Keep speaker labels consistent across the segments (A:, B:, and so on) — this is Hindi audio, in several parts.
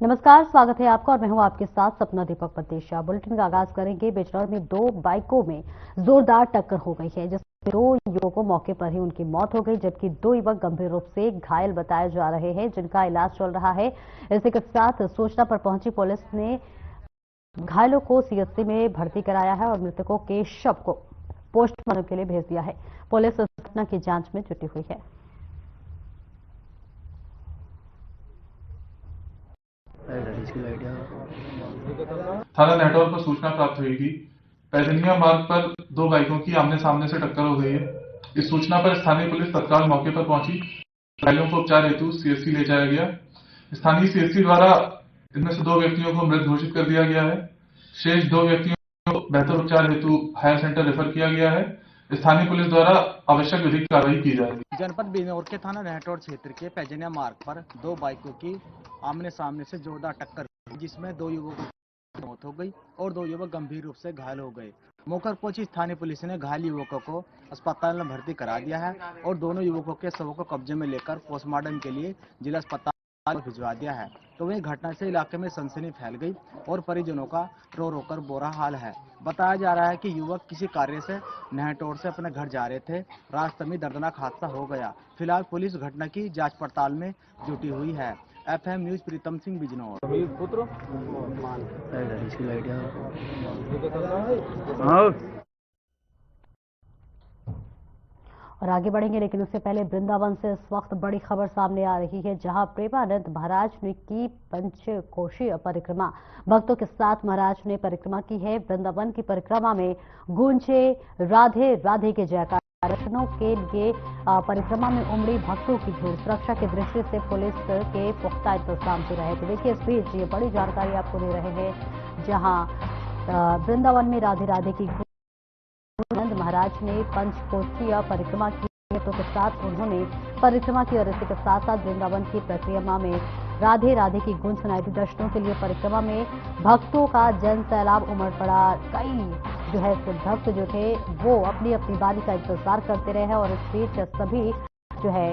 A: नमस्कार, स्वागत है आपका और मैं हूं आपके साथ सपना दीपक पतेशा। बुलेटिन का आगाज करेंगे। बिजनौर में दो बाइकों में जोरदार टक्कर हो गई है, जिसमें दो युवकों मौके पर ही उनकी मौत हो गई, जबकि दो युवक गंभीर रूप से घायल बताए जा रहे हैं, जिनका इलाज चल रहा है। इसी के साथ सूचना पर पहुंची पुलिस ने घायलों को सीएचसी में भर्ती कराया है और मृतकों के शव को पोस्टमार्टम के लिए भेज दिया है। पुलिस इस घटना की जांच में जुटी हुई है।
B: थाना नेटवर्क पर सूचना प्राप्त हुई कि पैजनिया मार्ग पर दो बाइकों की आमने सामने से टक्कर हो गई है। इस सूचना पर स्थानीय पुलिस तत्काल मौके पर पहुंची। घायलों को उपचार हेतु सीएचसी ले जाया गया। स्थानीय सीएचसी द्वारा इनमें से दो व्यक्तियों को मृत घोषित कर दिया गया है। शेष दो व्यक्तियों को बेहतर उपचार हेतु हायर सेंटर रेफर किया गया है। स्थानीय पुलिस द्वारा आवश्यक विधिक कार्रवाई की जा रही है।
C: जनपद बिजनौर के थाना नेटवर्क क्षेत्र के पैजनिया मार्ग पर दो बाइकों की आमने सामने से जोरदार टक्कर हुई, जिसमें दो युवकों की मौत हो गई और दो युवक गंभीर रूप से घायल हो गए। मौके पर पहुंची स्थानीय पुलिस ने घायल युवकों को अस्पताल में भर्ती करा दिया है और दोनों युवकों के शवों को कब्जे में लेकर पोस्टमार्टम के लिए जिला अस्पताल भिजवा दिया है। तो वहीं घटना से इलाके में सनसनी फैल गई और परिजनों का रो रो कर बुरा हाल है। बताया जा रहा है कि युवक किसी कार्य से नहटौर से अपने घर जा रहे थे। रास्ते में दर्दनाक हादसा हो गया। फिलहाल पुलिस घटना की जांच पड़ताल में जुटी हुई है। FM news Pritam Singh Bijnor.
A: और आगे बढ़ेंगे, लेकिन उससे पहले वृंदावन से इस वक्त बड़ी खबर सामने आ रही है, जहां प्रेमानंद महाराज ने की पंचकोशीय परिक्रमा। भक्तों के साथ महाराज ने परिक्रमा की है। वृंदावन की परिक्रमा में गूंजे राधे राधे के जयकार। दर्शनों के लिए परिक्रमा में उमड़ी भक्तों की भीड़। सुरक्षा की दृष्टि से पुलिस के पुख्ता इंतजाम हो रहे। तो देखिए, इस बीच ये बड़ी जानकारी आपको दे रहे हैं, जहां वृंदावन में राधे राधे की आनंद महाराज ने पंचकोशीय परिक्रमा की। तो के साथ उन्होंने परिक्रमा की और इसी के साथ साथ वृंदावन की परिक्रमा में राधे राधे की गूंज सुनाई दी। दर्शनों के लिए परिक्रमा में भक्तों का जन सैलाब उमड़ पड़ा। कई जो है भक्त जो थे वो अपनी अपनी बारी का इंतजार करते रहे और इस बीच सभी जो है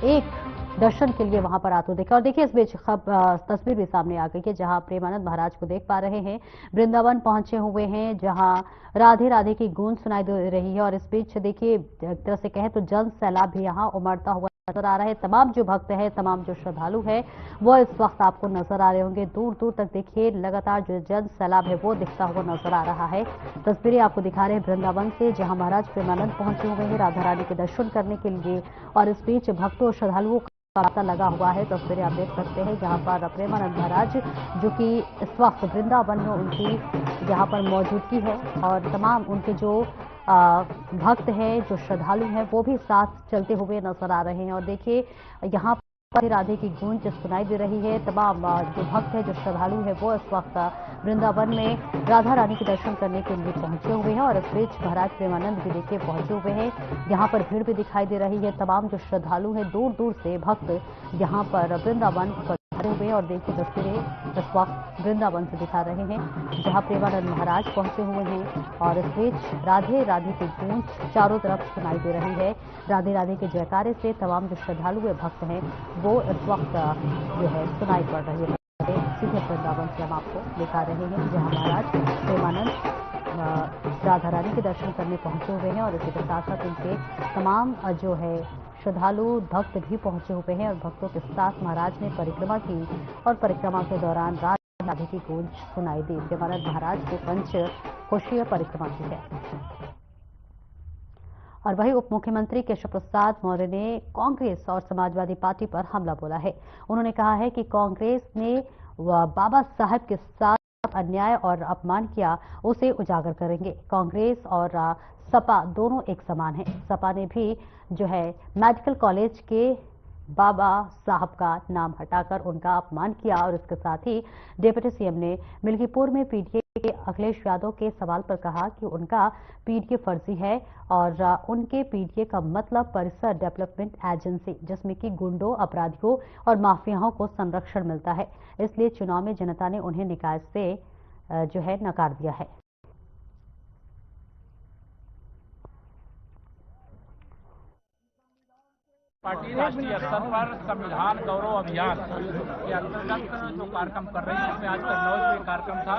A: एक दर्शन के लिए वहां पर आते देखे। और देखिए, इस बीच तस्वीर भी सामने आ गई है, जहां प्रेमानंद महाराज को देख पा रहे हैं। वृंदावन पहुंचे हुए हैं, जहां राधे राधे की गूंज सुनाई दे रही है और इस बीच देखिए, एक तरह से कहें तो जन सैलाब भी यहां उमड़ता हुआ नजर आ रहा है। तमाम जो भक्त हैं, तमाम जो श्रद्धालु हैं, वो इस वक्त आपको नजर आ रहे होंगे। दूर दूर तक देखिए लगातार जो जन सैलाब है वो दिखता हुआ नजर आ रहा है। तस्वीरें आपको दिखा रहे हैं वृंदावन से, जहां महाराज प्रेमानंद पहुंचे हुए हैं राधा रानी के दर्शन करने के लिए और इस बीच भक्तों और श्रद्धालुओं तांता लगा हुआ है। तस्वीरें आप देख सकते हैं, जहां पर प्रेमानंद महाराज जो कि इस वक्त वृंदावन में उनकी जहां पर मौजूदगी है और तमाम उनके जो भक्त हैं, जो श्रद्धालु हैं, वो भी साथ चलते हुए नजर आ रहे हैं। और देखिए, यहाँ पर राधे की गूंज सुनाई दे रही है। तमाम जो भक्त हैं, जो श्रद्धालु हैं, वो इस वक्त वृंदावन में राधा रानी के दर्शन करने के लिए पहुंचे हुए हैं और इस बीच महाराज प्रेमानंद भी देखिए पहुंचे हुए हैं। यहाँ पर भीड़ भी दिखाई दे रही है। तमाम जो श्रद्धालु हैं, दूर दूर से भक्त यहाँ पर वृंदावन पधारे हुए हैं और देखिए तस्वीरें इस वक्त वृंदावन से दिखा रहे हैं, जहाँ प्रेमानंद महाराज पहुंचे हुए हैं और इस बीच राधे राधे की गूंज चारों तरफ सुनाई दे रही है। राधे राधे के जयकारे से तमाम जो श्रद्धालु भक्त हैं वो इस वक्त जो है सुनाई पड़ रही है। सीधे वृंदावन से हम आपको दिखा रहे हैं, जहां महाराज प्रेमानंद राधा रानी के दर्शन करने पहुंचे हुए हैं और इसी के साथ साथ उनके तमाम जो है श्रद्धालु भक्त भी पहुंचे हुए हैं और भक्तों के साथ महाराज ने परिक्रमा की और परिक्रमा के दौरान राधे राधे की गूंज सुनाई दी। प्रेमानंद महाराज के पंचकोशीय परिक्रमा की है। और वहीं उप मुख्यमंत्री केशव प्रसाद मौर्य ने कांग्रेस और समाजवादी पार्टी पर हमला बोला है। उन्होंने कहा है कि कांग्रेस ने बाबा साहब के साथ अन्याय और अपमान किया, उसे उजागर करेंगे। कांग्रेस और सपा दोनों एक समान हैं। सपा ने भी जो है मेडिकल कॉलेज के बाबा साहब का नाम हटाकर उनका अपमान किया और इसके साथ ही डिप्टी सीएम ने मिल्कीपुर में पीटीए के अखिलेश यादव के सवाल पर कहा कि उनका पीटीए फर्जी है और उनके पीटीए का मतलब परिसर डेवलपमेंट एजेंसी, जिसमें कि गुंडों, अपराधियों और माफियाओं को संरक्षण मिलता है। इसलिए चुनाव में जनता ने उन्हें निकाय से जो है नकार दिया है।
D: पार्टी राष्ट्रीय स्तर पर संविधान गौरव अभियान के अंतर्गत जो कार्यक्रम कर रही है, उसमें आज कन्नौज में कार्यक्रम था।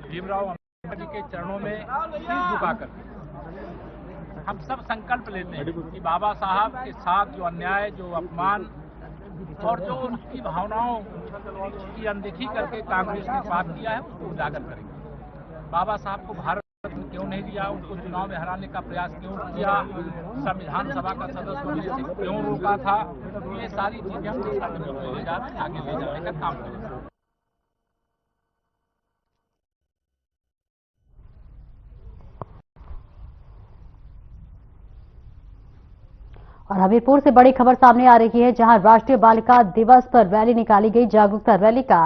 D: भीमराव अम्बेडकर जी के चरणों में शीश झुकाकर हम सब संकल्प लेते हैं कि बाबा साहब के साथ जो अन्याय, जो अपमान और जो उनकी भावनाओं की अनदेखी करके कांग्रेस ने पाप किया है, उसको उजागर करेंगे। बाबा साहब को भारत रत्न क्यों नहीं दिया, उनको चुनाव में हराने का प्रयास क्यों किया, संविधान सभा का सदस्य होने से क्यों रोका था, ये सारी चीजें हम ले जा रहे हैं, आगे ले जाने का काम करेंगे।
A: और हमीरपुर से बड़ी खबर सामने आ रही है, जहां राष्ट्रीय बालिका दिवस पर रैली निकाली गई। जागरूकता रैली का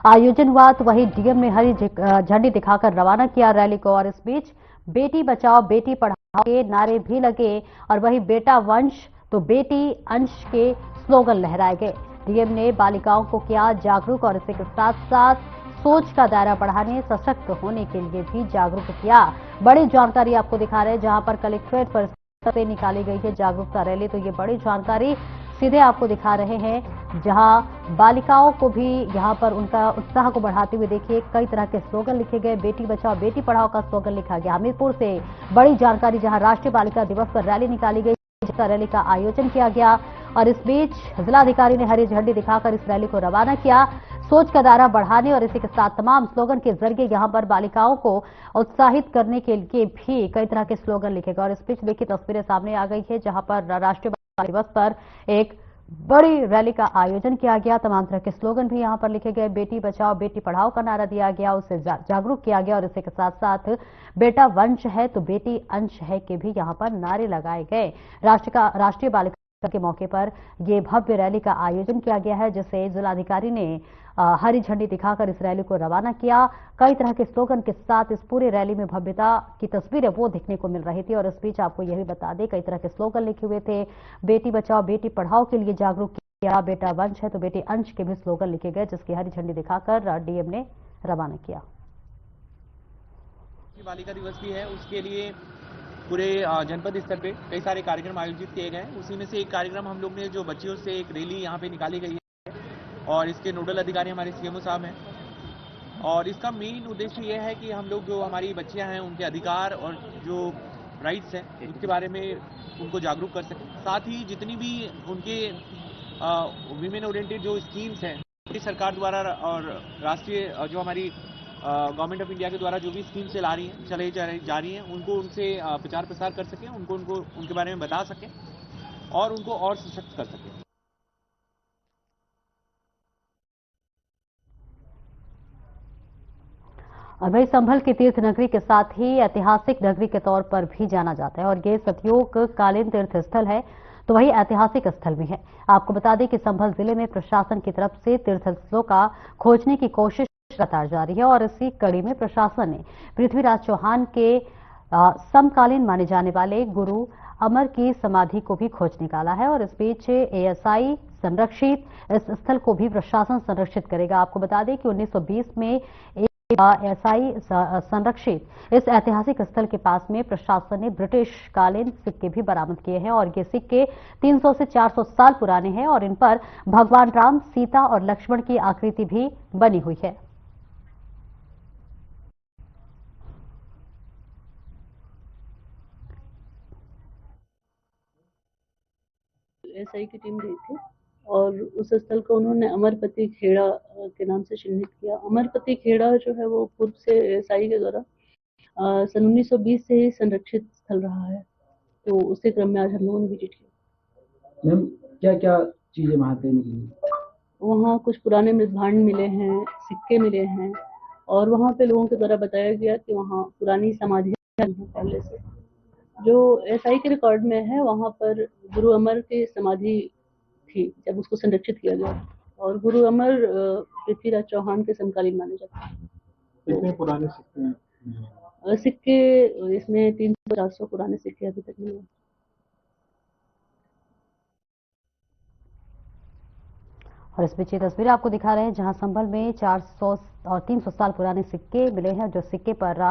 A: आयोजन हुआ तो वहीं डीएम ने हरी झंडी दिखाकर रवाना किया रैली को। और इस बीच बेटी बचाओ बेटी पढ़ाओ के नारे भी लगे और वहीं बेटा वंश तो बेटी अंश के स्लोगन लहराए गए। डीएम ने बालिकाओं को किया जागरूक और इसी के साथ साथ सोच का दायरा बढ़ाने, सशक्त होने के लिए भी जागरूक किया। बड़ी जानकारी आपको दिखा रहे हैं, जहां पर कलेक्ट्रेट पर से निकाली गई है जागरूकता रैली। तो ये बड़ी जानकारी सीधे आपको दिखा रहे हैं, जहां बालिकाओं को भी यहां पर उनका उत्साह को बढ़ाते हुए देखिए कई तरह के स्लोगन लिखे गए। बेटी बचाओ बेटी पढ़ाओ का स्लोगन लिखा गया। हमीरपुर से बड़ी जानकारी, जहां राष्ट्रीय बालिका दिवस पर रैली निकाली गई, रैली का आयोजन किया गया और इस बीच जिलाधिकारी ने हरी झंडी दिखाकर इस रैली को रवाना किया। सोच का दायरा बढ़ाने और इसी के साथ तमाम स्लोगन के जरिए यहां पर बालिकाओं को उत्साहित करने के लिए भी कई तरह के स्लोगन लिखे गए। और इस बीच देखिए तस्वीरें सामने आ गई है, जहां पर राष्ट्रीय बालिका दिवस पर एक बड़ी रैली का आयोजन किया गया। तमाम तरह के स्लोगन भी यहां पर लिखे गए। बेटी बचाओ बेटी पढ़ाओ का नारा दिया गया, उससे जागरूक किया गया और इसी के साथ साथ बेटा वंश है तो बेटी अंश है के भी यहां पर नारे लगाए गए। राष्ट्रीय बालिका के मौके पर यह भव्य रैली का आयोजन किया गया है, जिसे जिलाधिकारी ने हरी झंडी दिखाकर इस रैली को रवाना किया। कई तरह के स्लोगन के साथ इस पूरी रैली में भव्यता की तस्वीरें वो दिखने को मिल रही थी। और इस बीच आपको यह भी बता दें, कई तरह के स्लोगन लिखे हुए थे। बेटी बचाओ बेटी पढ़ाओ के लिए जागरूक किया, बेटा वंश है तो बेटी अंश के भी स्लोगन लिखे गए, जिसकी हरी झंडी दिखाकर डीएम ने रवाना किया।
E: बालिका दिवस भी है, उसके लिए पूरे जनपद स्तर पे कई सारे कार्यक्रम आयोजित किए गए। उसी में से एक कार्यक्रम हम लोग ने जो बच्चियों से एक रैली यहाँ पे निकाली गई है और इसके नोडल अधिकारी हमारे सीएमओ साहब हैं। और इसका मेन उद्देश्य यह है कि हम लोग जो हमारी बच्चियां हैं उनके अधिकार और जो राइट्स हैं उसके बारे में उनको जागरूक कर सकें। साथ ही जितनी भी उनके वीमेन ओरिएंटेड जो स्कीम्स हैं सरकार द्वारा और राष्ट्रीय जो हमारी गवर्नमेंट ऑफ इंडिया के द्वारा जो भी स्कीम चलाई जा रही हैं उनको उनसे प्रचार प्रसार कर सकें, उनको उनके बारे में बता सकें और उनको और सशक्त कर सकें।
A: और वही संभल की तीर्थ नगरी के साथ ही ऐतिहासिक नगरी के तौर पर भी जाना जाता है और ये सतयुग कालीन तीर्थ स्थल है तो वही ऐतिहासिक स्थल भी है। आपको बता दें कि संभल जिले में प्रशासन की तरफ से तीर्थ स्थलों का खोजने की कोशिश लगातार जारी है और इसी कड़ी में प्रशासन ने पृथ्वीराज चौहान के समकालीन माने जाने वाले गुरु अमर की समाधि को भी खोज निकाला है। और इस बीच एएसआई संरक्षित इस स्थल को भी प्रशासन संरक्षित करेगा। आपको बता दें कि 1920 में एएसआई संरक्षित इस ऐतिहासिक स्थल के पास में प्रशासन ने ब्रिटिश कालीन सिक्के भी बरामद किए हैं और ये सिक्के 300 से 400 साल पुराने हैं और इन पर भगवान राम, सीता और लक्ष्मण की आकृति भी बनी हुई है।
F: एएसआई की टीम गई थी और उस स्थल को उन्होंने अमरपति खेड़ा के नाम से चिन्हित किया। अमरपति खेड़ा जो है वो पूर्व से एएसआई के द्वारा सन 1920 से ही संरक्षित स्थल रहा है, तो उसी क्रम में आज हम लोगों ने विजिट किया।
G: मैम क्या क्या चीजें वहाँ पे मिली?
F: वहाँ कुछ पुराने मृदभांड मिले हैं, सिक्के मिले हैं और वहाँ पे लोगों के द्वारा बताया गया कि वहाँ पुरानी समाधियां हैं पहले से। जो एएसआई के रिकॉर्ड में है वहाँ पर गुरु अमर की समाधि थी जब उसको संरक्षित किया गया और गुरु अमर पृथ्वीराज चौहान के समकालीन माने जाते हैं।
G: कितने पुराने सिक्के हैं?
F: सिक्के इसमें 300-400 पुराने सिक्के अभी तक मिले।
A: और इस बीच तस्वीर आपको दिखा रहे हैं जहां संभल में 400 और 300 साल पुराने सिक्के मिले हैं, जो सिक्के पर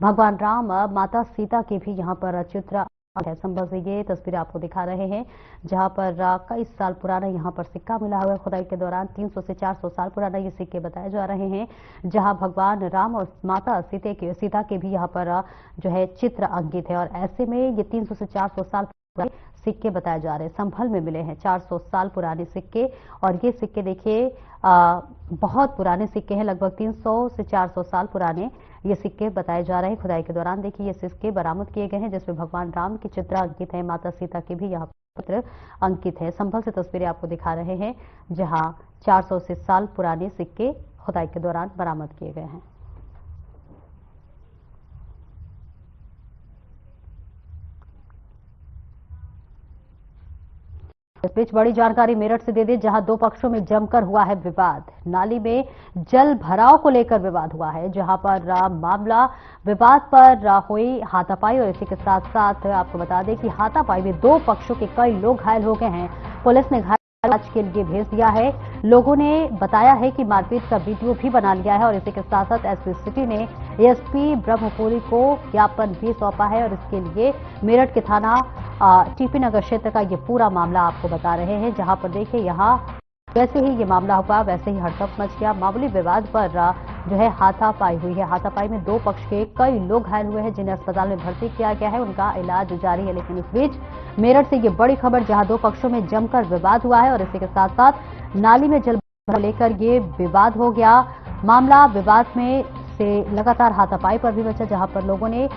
A: भगवान राम, माता सीता के भी यहां पर चित्र संभव से ये तस्वीरें आपको दिखा रहे हैं जहां पर कई साल पुराना यहां पर सिक्का मिला हुआ है। खुदाई के दौरान 300 से 400 साल पुराना ये सिक्के बताए जा रहे हैं, जहां भगवान राम और माता सीता के भी यहां पर जो है चित्र अंकित है। और ऐसे में ये 300 से 400 साल पुराने सिक्के बताए जा रहे हैं। संभल में मिले हैं 400 साल पुराने सिक्के, और ये सिक्के देखिए बहुत पुराने सिक्के हैं, लगभग 300 से 400 साल पुराने ये सिक्के बताए जा रहे हैं। खुदाई के दौरान देखिए ये सिक्के बरामद किए गए हैं, जिसमें भगवान राम के चित्र अंकित है, माता सीता के भी यहाँ चित्र अंकित है। संभल से तस्वीरें आपको दिखा रहे हैं जहां 400 से साल पुराने सिक्के खुदाई के दौरान बरामद किए गए हैं। इस बीच बड़ी जानकारी मेरठ से दे दें, जहां दो पक्षों में जमकर हुआ है विवाद। नाली में जल भराव को लेकर विवाद हुआ है, जहां पर मामला विवाद पर हुई हाथापाई। और इसी के साथ साथ आपको बता दें कि हाथापाई में दो पक्षों के कई लोग घायल हो गए हैं। पुलिस ने घायल इलाज के लिए भेज दिया है। लोगों ने बताया है कि मारपीट का वीडियो भी बना लिया है। और इसी के साथ साथ एसपी सिटी ने एसपी ब्रह्मपुरी को ज्ञापन भी सौंपा है। और इसके लिए मेरठ के थाना टीपी नगर क्षेत्र का ये पूरा मामला आपको बता रहे हैं, जहां पर देखिए यहाँ जैसे ही ये मामला हुआ वैसे ही हड़कंप मच गया। मामूली विवाद पर जो है हाथापाई हुई है। हाथापाई में दो पक्ष के कई लोग घायल हुए हैं, जिन्हें अस्पताल में भर्ती किया गया है, उनका इलाज जारी है। लेकिन इस बीच मेरठ से ये बड़ी खबर, जहां दो पक्षों में जमकर विवाद हुआ है और इसी के साथ साथ नाली में जल को लेकर ये विवाद हो गया। मामला विवाद में से लगातार हाथापाई पर भी बचा, जहां पर लोगों ने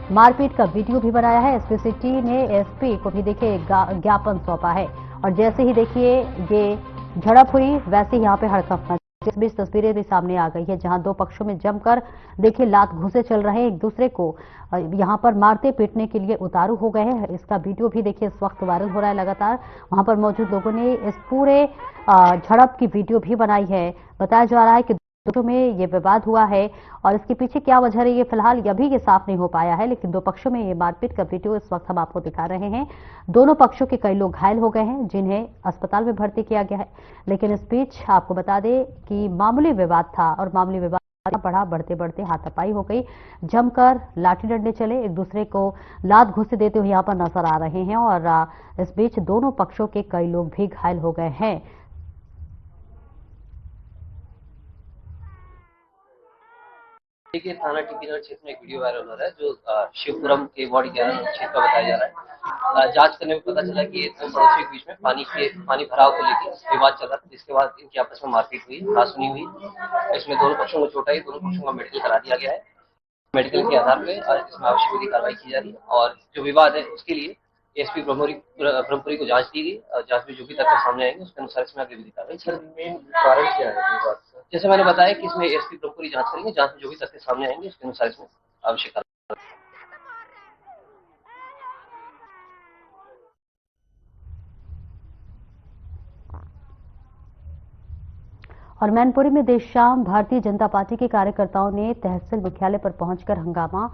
A: मारपीट का वीडियो भी बनाया है। एसपी सिटी ने एसपी को भी देखिए ज्ञापन सौंपा है। और जैसे ही देखिए ये झड़प हुई वैसे ही यहाँ पे हड़कंप मचा। इस बीच तस्वीरें भी सामने आ गई है, जहां दो पक्षों में जमकर देखिए लात घुसे चल रहे हैं, एक दूसरे को यहाँ पर मारते पीटने के लिए उतारू हो गए हैं। इसका वीडियो भी देखिए इस वक्त वायरल हो रहा है लगातार। वहां पर मौजूद लोगों ने इस पूरे झड़प की वीडियो भी बनाई है। बताया जा रहा है कि दोनों में ये विवाद हुआ है और इसके पीछे क्या वजह रही है फिलहाल अभी ये साफ नहीं हो पाया है। लेकिन दो पक्षों में ये मारपीट का वीडियो इस वक्त हम आपको दिखा रहे हैं। दोनों पक्षों के कई लोग घायल हो गए हैं, जिन्हें अस्पताल में भर्ती किया गया है। लेकिन इस बीच आपको बता दें कि मामूली विवाद था और मामूली विवाद बढ़ा, बढ़ते बढ़ते हाथापाई हो गई। जमकर लाठी डंडे चले, एक दूसरे को लात घुसे देते हुए यहाँ पर नजर आ रहे हैं। और इस बीच दोनों पक्षों के कई लोग भी घायल हो गए हैं।
H: देखिए थाना टीपी नगर क्षेत्र में एक वीडियो वायरल हो रहा है, जो शिवपुरम के वार्ड 11 क्षेत्र का बताया जा रहा है। जांच करने में पता चला कि ये दो पड़ोसियों के बीच में पानी भराव को लेकर विवाद चल रहा था, जिसके बाद इनकी आपस में मारपीट हुई, रासुनी हुई। इसमें दोनों पक्षों को चोट आई, दोनों पक्षों का मेडिकल करा दिया गया है। मेडिकल के आधार पर इसमें आवश्यक विधि कार्रवाई की जा रही है। और जो विवाद है उसके लिए एसपी ब्रह्मपुरी को जांच दी गई। जांच में जो भी तथ्य सामने आएंगे उसके अनुसार इसमें आगे विधि कार्रवाई। सर मेन कारण क्या है? जैसे मैंने बताया कि इसमें एसपी ब्रह्मपुरी जांच करेंगे, जांच में जो भी तथ्य सामने आएंगे उसके अनुसार इसमें आवश्यक कार्रवाई।
A: और मैनपुरी में देर शाम भारतीय जनता पार्टी के कार्यकर्ताओं ने तहसील मुख्यालय पर पहुंचकर हंगामा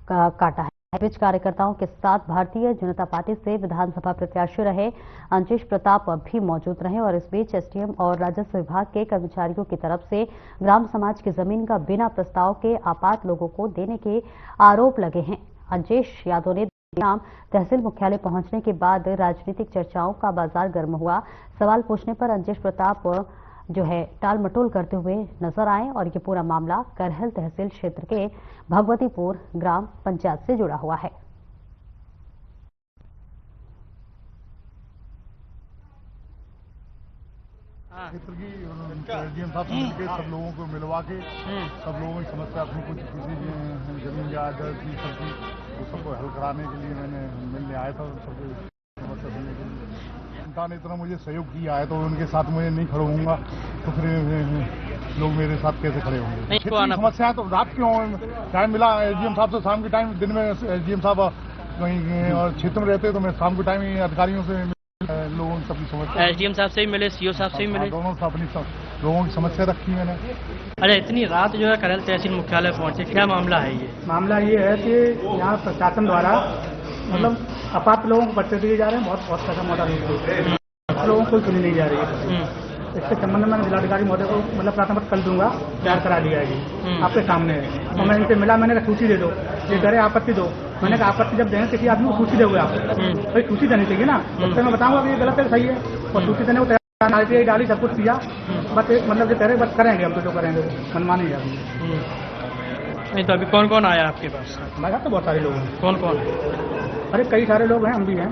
A: काटा है। इस बीच कार्यकर्ताओं के साथ भारतीय जनता पार्टी से विधानसभा प्रत्याशी रहे अंचेश प्रताप भी मौजूद रहे। और इस बीच एसडीएम और राजस्व विभाग के कर्मचारियों की तरफ से ग्राम समाज की जमीन का बिना प्रस्ताव के आपात लोगों को देने के आरोप लगे हैं। अंचेश यादव ने शाम तहसील मुख्यालय पहुंचने के बाद राजनीतिक चर्चाओं का बाजार गर्म हुआ। सवाल पूछने पर अंचेश प्रताप जो है टाल मटोल करते हुए नजर आए। और ये पूरा मामला करहल तहसील क्षेत्र के भगवतीपुर ग्राम पंचायत से जुड़ा हुआ है।
I: क्षेत्र की एसडीएम साहब से मिलकर सब लोगों को मिलवा के सब लोगों की समस्या अपनी कुछ किसी जमीन जायदाद की सबकी वो सबको हल कराने के लिए मैंने मिलने आया था। सबको समस्या सुनने के लिए जनता ने इतना मुझे सहयोग किया है, तो उनके साथ मुझे नहीं खड़े होऊंगा तो फिर लोग मेरे साथ कैसे खड़े होंगे? समस्याएं तो रात क्यों टाइम मिला एसडीएम साहब से शाम के टाइम, दिन में एसडीएम साहब कहीं और क्षेत्र में रहते तो मैं शाम के टाइम ही अधिकारियों से लोगों की सबकी समस्या
J: एसडीएम साहब से भी मिले, सीओ साहब से भी मिले,
I: दोनों से अपनी लोगों की समस्या रखी मैंने।
J: अरे इतनी रात जो है करहल तहसील मुख्यालय पहुंचे, क्या मामला है ये?
K: मामला ये है कि यहाँ प्रशासन द्वारा मतलब अपात्र लोगों को पट्टे दिए जा रहे हैं, बहुत पैसा मोटा लोगों को सुनी नहीं जा रही है। इसके संबंध में जिलाधिकारी महोदय को मतलब प्रार्थना पत्र कल दूंगा, तैयार करा दी जाएगी आपके सामने है। और मैं इनसे मिला, मैंने कहा सूची दे दो, ये कह रहे आपत्ति दो। मैंने कहा आपत्ति जब दें किसी आदमी को सूची दोगे आप, भाई सूची देनी चाहिए ना, तो मैं बताऊंगा कि ये गलत है सही है, और सूची देने को तैयार RTI डाली, सब कुछ किया, बस मतलब कि कह रहे बस करेंगे हम तो जो करेंगे मनमानी है।
J: नहीं तो अभी कौन कौन आया आपके पास?
K: हमारे साथ तो बहुत सारे लोग हैं।
J: कौन कौन?
K: अरे कई सारे लोग हैं, हम भी हैं,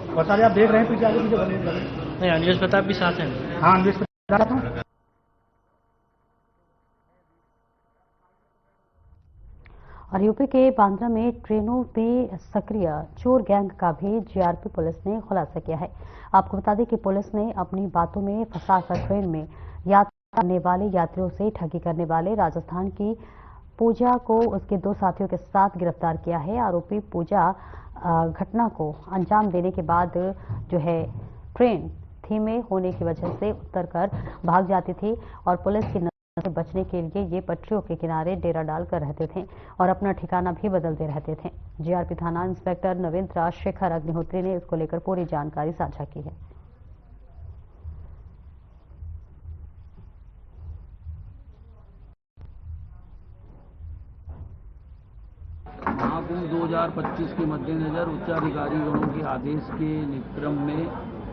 K: बहुत सारे आप देख रहे हैं पीछे आगे पीछे बने।
J: नहीं, अन्वेष प्रताप भी साथ हैं?
K: हाँ, अन्वेष प्रताप हूँ।
A: और यूपी के बांद्रा में ट्रेनों में सक्रिय चोर गैंग का भी जीआरपी पुलिस ने खुलासा किया है। आपको बता दें कि पुलिस ने अपनी बातों में फंसाकर ट्रेन में यात्रा करने वाले यात्रियों से ठगी करने वाले राजस्थान की पूजा को उसके 2 साथियों के साथ गिरफ्तार किया है। आरोपी पूजा घटना को अंजाम देने के बाद जो है ट्रेन धीमे होने की वजह से उतरकर भाग जाती थी और पुलिस की नजर से बचने के लिए ये पटरियों के किनारे डेरा डालकर रहते थे और अपना ठिकाना भी बदलते रहते थे। जीआरपी थाना इंस्पेक्टर नवींद्र शेखर अग्निहोत्री ने इसको लेकर पूरी जानकारी साझा की है।
L: महाकुंभ 2025 के मद्देनजर उच्चाधिकारी गणों के आदेश के क्रम में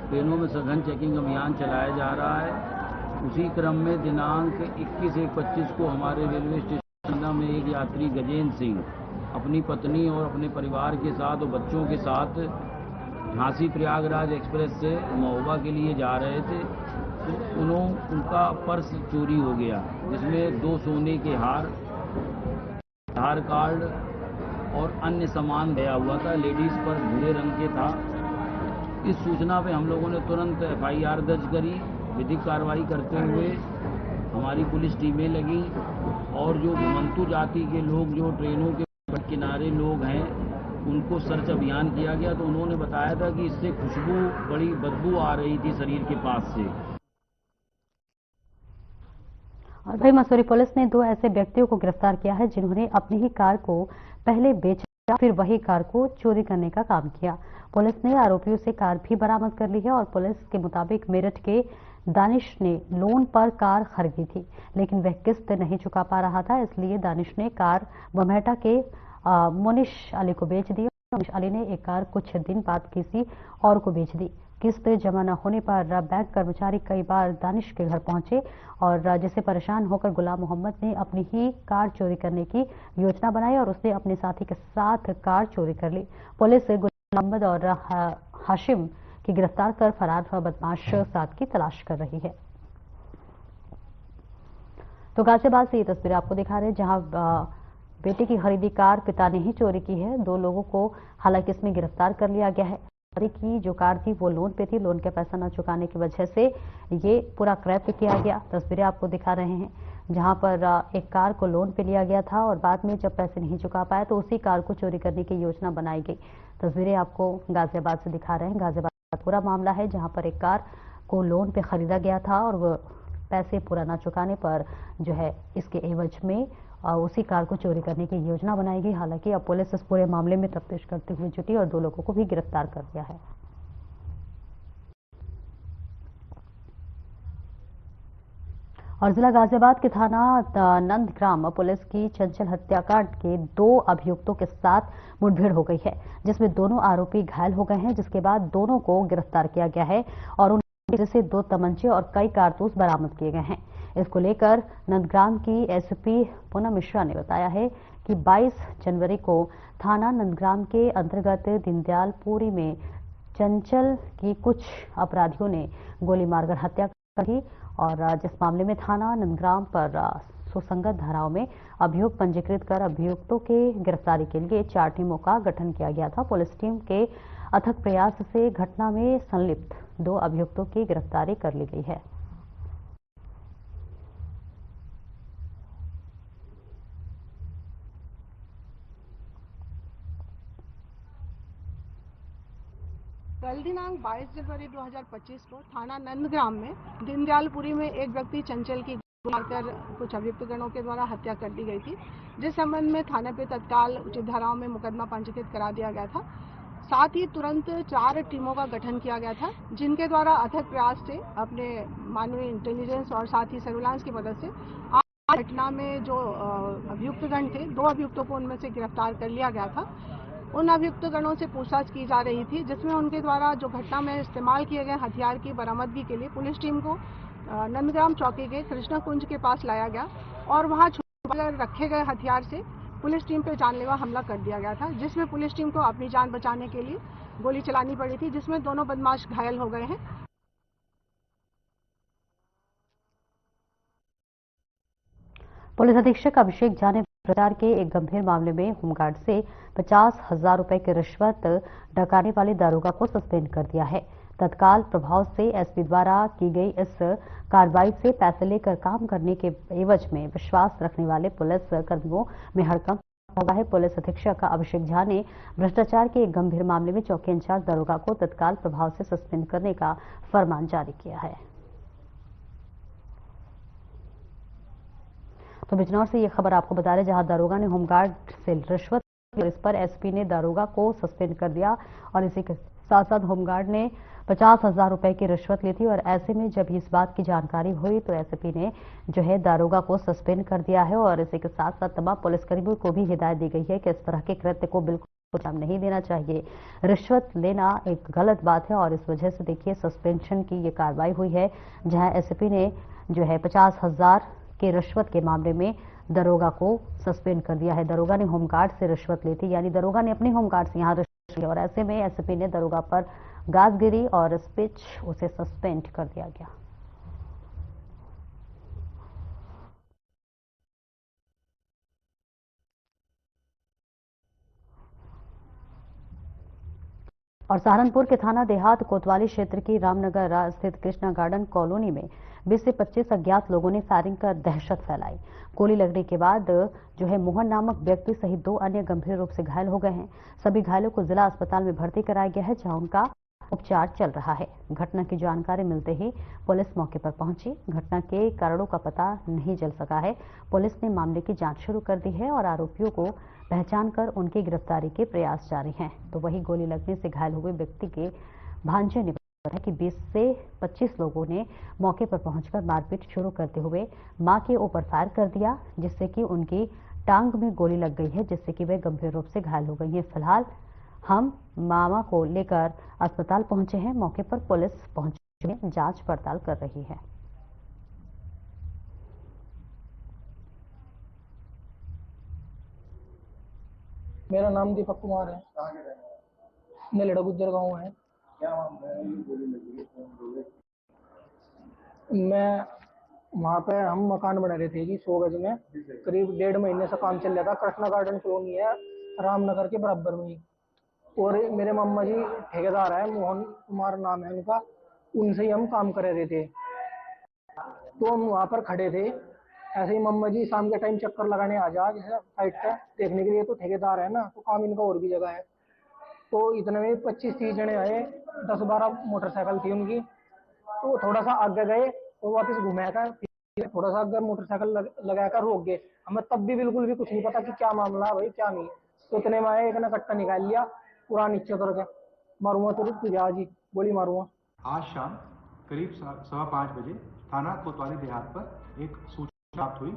L: ट्रेनों में सघन चेकिंग अभियान चलाया जा रहा है। उसी क्रम में दिनांक 21/1/25 को हमारे रेलवे स्टेशन में एक यात्री गजेंद्र सिंह अपनी पत्नी और अपने परिवार के साथ और बच्चों के साथ झांसी प्रयागराज एक्सप्रेस से महोबा के लिए जा रहे थे, तो उनका पर्स चोरी हो गया, जिसमें 2 सोने के हार, आधार कार्ड और अन्य सामान गया हुआ था। लेडीज पर भूरे रंग के था। इस सूचना पे हम लोगों ने तुरंत FIR दर्ज करी। विधिक कार्रवाई करते हुए हमारी पुलिस टीमें लगी और जो घुमंतु जाति के लोग, जो ट्रेनों के किनारे लोग हैं, उनको सर्च अभियान किया गया। तो उन्होंने बताया था कि इससे खुशबू, बड़ी बदबू आ रही थी शरीर के पास से।
A: और भाई मसूरी पुलिस ने 2 ऐसे व्यक्तियों को गिरफ्तार किया है जिन्होंने अपनी ही कार को पहले बेचा, फिर वही कार को चोरी करने का काम किया। पुलिस ने आरोपियों से कार भी बरामद कर ली है और पुलिस के मुताबिक मेरठ के दानिश ने लोन पर कार खरीदी थी, लेकिन वह किस्त नहीं चुका पा रहा था, इसलिए दानिश ने कार बमहेटा के मुनिश अली को बेच दी। मुनिश अली ने एक कार कुछ दिन बाद किसी और को बेच दी। किस्त जमा न होने पर बैंक कर्मचारी कई बार दानिश के घर पहुंचे और जिससे परेशान होकर गुलाम मोहम्मद ने अपनी ही कार चोरी करने की योजना बनाई और उसने अपने साथी के साथ कार चोरी कर ली। पुलिस गुलाम मोहम्मद और हाशिम की गिरफ्तार कर फरार बदमाश 7 की तलाश कर रही है। तो गाजियाबाद से ये तस्वीर आपको दिखा रहे हैं जहां बेटे की खरीदी कार पिता ने ही चोरी की है। 2 लोगों को हालांकि इसमें गिरफ्तार कर लिया गया है। की जो कार थी वो लोन पे थी, लोन का पैसा न चुकाने की वजह से ये पूरा क्रैप किया गया। तस्वीरें आपको दिखा रहे हैं जहां पर एक कार को लोन पे लिया गया था और बाद में जब पैसे नहीं चुका पाया तो उसी कार को चोरी करने की योजना बनाई गई। तस्वीरें आपको गाजियाबाद से दिखा रहे हैं। गाजियाबाद का पूरा मामला है जहां पर एक कार को लोन पे खरीदा गया था और वो पैसे पूरा न चुकाने पर जो है इसके एवज में उसी कार को चोरी करने की योजना बनाई गई। हालांकि अब पुलिस इस पूरे मामले में तफ्तीश करते हुए जुटी और 2 लोगों को भी गिरफ्तार कर लिया है। और जिला गाजियाबाद के थाना नंदग्राम पुलिस की चंचल हत्याकांड के 2 अभियुक्तों के साथ मुठभेड़ हो गई है, जिसमें दोनों आरोपी घायल हो गए हैं, जिसके बाद दोनों को गिरफ्तार किया गया है और उनसे 2 तमंचे और कई कारतूस बरामद किए गए हैं। इसको लेकर नंदग्राम की एसपी पूनम मिश्रा ने बताया है कि 22 जनवरी को थाना नंदग्राम के अंतर्गत दीनदयालपुरी में चंचल की कुछ अपराधियों ने गोली मारकर हत्या की और जिस मामले में थाना नंदग्राम पर सुसंगत धाराओं में अभियोग पंजीकृत कर अभियुक्तों के गिरफ्तारी के लिए 4 टीमों का गठन किया गया था। पुलिस टीम के अथक प्रयास से घटना में संलिप्त 2 अभियुक्तों की गिरफ्तारी कर ली गई है।
M: कल दिनांक 22 जनवरी 2025 को थाना नंदग्राम में दीनदयालपुरी में एक व्यक्ति चंचल की गोली मारकर कुछ अभियुक्तगणों के द्वारा हत्या कर दी गई थी, जिस संबंध में थाने पे तत्काल उचित धाराओं में मुकदमा पंजीकृत करा दिया गया था। साथ ही तुरंत 4 टीमों का गठन किया गया था, जिनके द्वारा अथक प्रयास से अपने मानवीय इंटेलिजेंस और साथ ही सर्विलांस की मदद से आज घटना में जो अभियुक्तगण थे, 2 अभियुक्तों को उनमें से गिरफ्तार कर लिया गया था। उन अभियुक्तगणों से पूछताछ की जा रही थी, जिसमें उनके द्वारा जो घटना में इस्तेमाल किए गए हथियार की बरामदगी के लिए पुलिस टीम को नंदग्राम चौकी के कृष्णा कुंज के पास लाया गया और वहां छुपा रखे गए हथियार से पुलिस टीम पे जानलेवा हमला कर दिया गया था, जिसमें पुलिस टीम को अपनी जान बचाने के लिए गोली चलानी पड़ी थी, जिसमें दोनों बदमाश घायल हो गए हैं।
A: पुलिस अधीक्षक अभिषेक झा ने भ्रष्टाचार के एक गंभीर मामले में होमगार्ड से 50,000 रुपए की रिश्वत डकाने वाले दारोगा को सस्पेंड कर दिया है। तत्काल प्रभाव से एसपी द्वारा की गई इस कार्रवाई से पैसे लेकर काम करने के एवज में विश्वास रखने वाले पुलिस कर्मियों में हड़कंप होगा है। पुलिस अधीक्षक अभिषेक झा ने भ्रष्टाचार के एक गंभीर मामले में चौकी इंचार्ज दारोगा को तत्काल प्रभाव से सस्पेंड करने का फरमान जारी किया है। तो बिजनौर से ये खबर आपको बता रहे, जहां दारोगा ने होमगार्ड से रिश्वत ली, इस पर एसपी ने दारोगा को सस्पेंड कर दिया और इसी के साथ साथ होमगार्ड ने 50,000 रुपए की रिश्वत ली थी। और ऐसे में जब इस बात की जानकारी हुई तो एसपी ने जो है दारोगा को सस्पेंड कर दिया है और इसी के साथ साथ तमाम पुलिसकर्मियों को भी हिदायत दी गई है कि इस तरह के कृत्य को बिल्कुल अंजाम नहीं देना चाहिए। रिश्वत लेना एक गलत बात है और इस वजह से देखिए सस्पेंशन की ये कार्रवाई हुई है, जहां एसपी ने जो है 50,000 के रिश्वत के मामले में दरोगा को सस्पेंड कर दिया है। दरोगा ने होमगार्ड से रिश्वत ली थी, यानी दरोगा ने अपने होमगार्ड से यहां रिश्वत ली और ऐसे में एसपी ने दरोगा पर गाज गिरी और इस बीच उसे सस्पेंड कर दिया गया। और सहारनपुर के थाना देहात कोतवाली क्षेत्र की रामनगर स्थित कृष्णा गार्डन कॉलोनी में 20 से 25 अज्ञात लोगों ने फायरिंग कर दहशत फैलाई। गोली लगने के बाद जो है मोहन नामक व्यक्ति सहित 2 अन्य गंभीर रूप से घायल हो गए हैं। सभी घायलों को जिला अस्पताल में भर्ती कराया गया है, जहां उनका उपचार चल रहा है। घटना की जानकारी मिलते ही पुलिस मौके पर पहुंची। घटना के कारणों का पता नहीं चल सका है। पुलिस ने मामले की जांच शुरू कर दी है और आरोपियों को पहचान कर उनकी गिरफ्तारी के प्रयास जारी हैं। तो वही गोली लगने से घायल हुए व्यक्ति के भांजे ने बताया कि 20 से 25 लोगों ने मौके पर पहुंचकर मारपीट शुरू करते हुए मां के ऊपर फायर कर दिया, जिससे कि उनकी टांग में गोली लग गई है, जिससे कि वे गंभीर रूप से घायल हो गई हैं। फिलहाल हम मामा को लेकर अस्पताल पहुंचे हैं। मौके पर पुलिस पहुंची है, जांच पड़ताल कर रही है।
N: मेरा नाम दीपक कुमार है। नेलेड़ा गुज्जर गांव है। मैं वहाँ पे हम मकान बना रहे थे जी 100 गज में, करीब 1.5 महीने से काम चल रहा था। कृष्णा गार्डन कॉलोनी है रामनगर के बराबर में ही। और मेरे मामा जी ठेकेदार है, मोहन कुमार नाम है उनका, उनसे ही हम काम कर रहे थे। तो हम वहाँ पर खड़े थे, ऐसे ही मम्मा जी शाम के टाइम चक्कर लगाने आ जा जैसे साइड पे देखने के लिए, तो ठेकेदार है ना, तो काम इनका और भी जगह है। तो इतने में 25-30 जने आए, 10-12 मोटरसाइकिल थी उनकी। तो थोड़ा सा आगे गए और वापस घुमाकर थोड़ा सा आगे मोटरसाइकिल लगाकर रोक गए। हमें तब भी बिल्कुल भी कुछ नहीं पता कि क्या मामला है भाई क्या नहीं। तो इतने में आए, एक ने कट्टा निकाल लिया, पूरा नीचे उतर के मारूंगा तो तुझे जी गोली मारूंगा।
O: आज शाम करीब 5:15 बजे थाना कोतवाली देहात पर एक सूचना प्राप्त हुई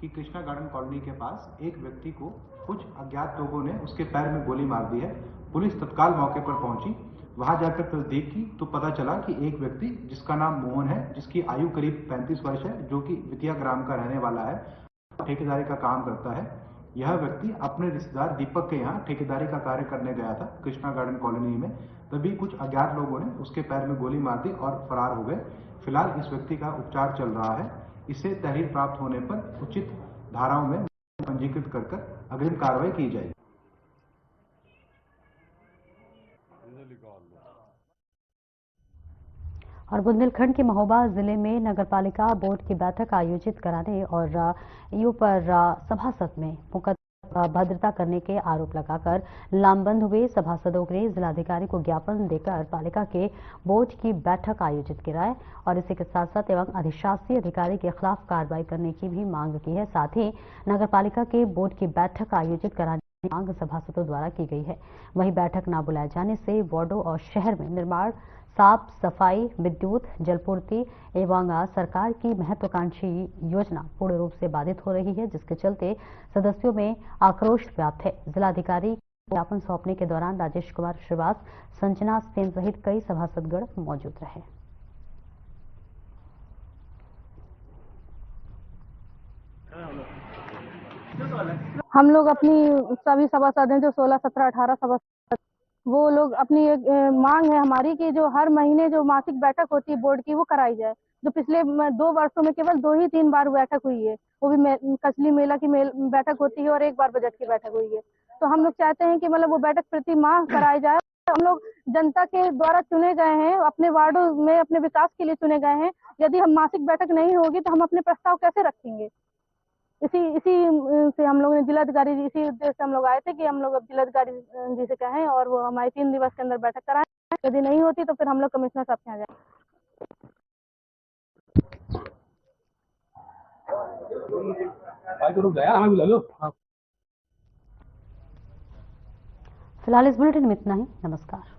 O: कि कृष्णा गार्डन कॉलोनी के पास एक व्यक्ति को कुछ अज्ञात लोगों ने उसके पैर में गोली मार दी है। पुलिस तत्काल मौके पर पहुंची, वहां जाकर तस्दीक की तो पता चला कि एक व्यक्ति जिसका नाम मोहन है, जिसकी आयु करीब 35 वर्ष है, जो कि वितिया ग्राम का रहने वाला है, ठेकेदारी का काम करता है। यह व्यक्ति अपने रिश्तेदार दीपक के यहाँ ठेकेदारी का कार्य करने गया था कृष्णा गार्डन कॉलोनी में। तभी कुछ अज्ञात लोगों ने उसके पैर में गोली मार दी और फरार हो गए। फिलहाल इस व्यक्ति का उपचार चल रहा है। इससे तहरीर प्राप्त होने पर उचित धाराओं में पंजीकृत कर अग्रिम कार्रवाई की जाएगी।
A: और बुंदेलखंड के महोबा जिले में नगरपालिका बोर्ड की बैठक आयोजित कराने और ईओ पर सभासद में भद्रता करने के आरोप लगाकर लामबंद हुए सभासदों ने जिलाधिकारी को ज्ञापन देकर पालिका के बोर्ड की बैठक आयोजित कराए और इसी के साथ साथ एवं अधिशासी अधिकारी के खिलाफ कार्रवाई करने की भी मांग की है। साथ ही नगरपालिका के बोर्ड की बैठक आयोजित कराने मांग सभासदों द्वारा की गई है। वहीं बैठक न बुलाए जाने से वार्डों और शहर में निर्माण, साफ सफाई, विद्युत, जलपूर्ति एवं सरकार की महत्वाकांक्षी योजना पूर्ण रूप से बाधित हो रही है, जिसके चलते सदस्यों में आक्रोश व्याप्त है। जिलाधिकारी को ज्ञापन सौंपने के दौरान राजेश कुमार श्रीवास, संजना सेन सहित कई सभासदगण मौजूद रहे।
P: हम लोग अपनी सभी सभासद हैं जो 16, 17, 18 सभासद, वो लोग अपनी एक मांग है हमारी कि जो हर महीने जो मासिक बैठक होती है बोर्ड की वो कराई जाए। जो पिछले 2 वर्षों में केवल 2 ही 3 बार बैठक हुई है, वो भी कचली मेला की बैठक होती है और 1 बार बजट की बैठक हुई है। तो हम लोग चाहते हैं कि मतलब वो बैठक प्रति माह कराई जाए। हम लोग जनता के द्वारा चुने गए हैं, अपने वार्डों में अपने विकास के लिए चुने गए हैं। यदि हम मासिक बैठक नहीं होगी तो हम अपने प्रस्ताव कैसे रखेंगे? इसी से हम लोगों ने जिलाधिकारी जी, इसी उद्देश्य से हम लोग आए थे कि हम लोग अब जिलाधिकारी जी से कहें और वो हमारी 3 दिवस के अंदर बैठक कराएं। यदि नहीं होती तो फिर हम लोग कमिश्नर साहब के यहाँ जाएं।
A: फिलहाल इस बुलेटिन में इतना ही। नमस्कार।